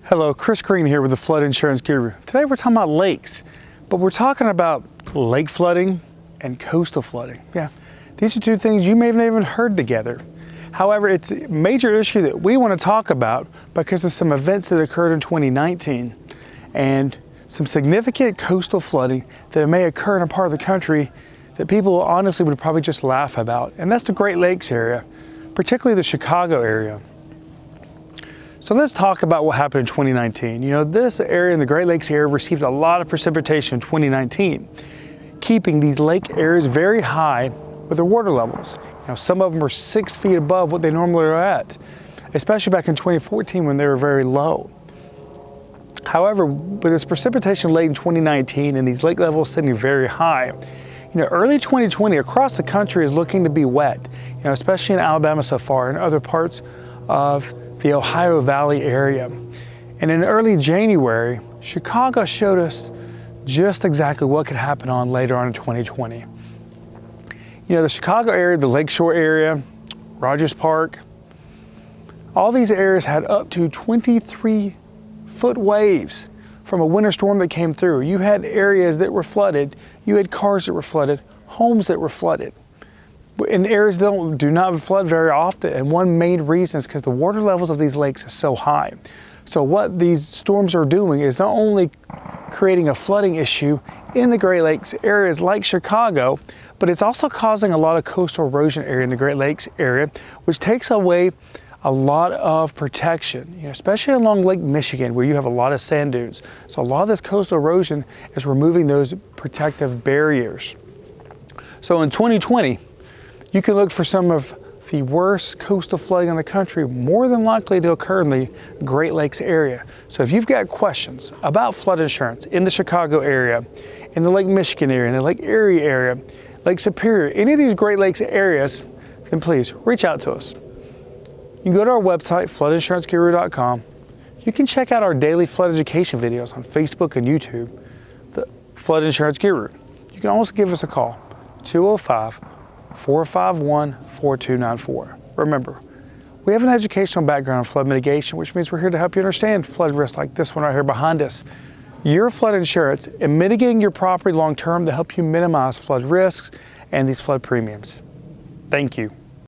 Hello, Chris Green here with the Flood Insurance Guru. Today we're talking about lakes, but we're talking about lake flooding and coastal flooding. Yeah, these are two things you may have never even heard together. However, it's a major issue that we want to talk about because of some events that occurred in 2019 and some significant coastal flooding that may occur in a part of the country that people honestly would probably just laugh about, and that's the Great Lakes area, particularly the Chicago area. So let's talk about what happened in 2019. You know, this area in the Great Lakes area received a lot of precipitation in 2019, keeping these lake areas very high with their water levels. You know, some of them are 6 feet above what they normally are at, especially back in 2014 when they were very low. However, with this precipitation late in 2019 and these lake levels sitting very high, you know, early 2020 across the country is looking to be wet, you know, especially in Alabama so far and other parts of the Ohio Valley area. And in early January, Chicago showed us just exactly what could happen later on in 2020. You know, the Chicago area, the Lakeshore area, Rogers Park, all these areas had up to 23-foot waves from a winter storm that came through. You had areas that were flooded, you had cars that were flooded, homes that were flooded. In areas that do not flood very often, and one main reason is because the water levels of these lakes is so high. So what these storms are doing is not only creating a flooding issue in the Great Lakes areas like Chicago, but it's also causing a lot of coastal erosion area in the Great Lakes area, which takes away a lot of protection, you know, especially along Lake Michigan where you have a lot of sand dunes. So a lot of this coastal erosion is removing those protective barriers. So in 2020, you can look for some of the worst coastal flooding in the country, more than likely to occur in the Great Lakes area. So if you've got questions about flood insurance in the Chicago area, in the Lake Michigan area, in the Lake Erie area, Lake Superior, any of these Great Lakes areas, then please reach out to us. You can go to our website, floodinsuranceguru.com. You can check out our daily flood education videos on Facebook and YouTube, the Flood Insurance Guru. You can also give us a call, 205-451-4294. Remember, we have an educational background in flood mitigation, which means we're here to help you understand flood risks like this one right here behind us. Your flood insurance and mitigating your property long-term to help you minimize flood risks and these flood premiums. Thank you.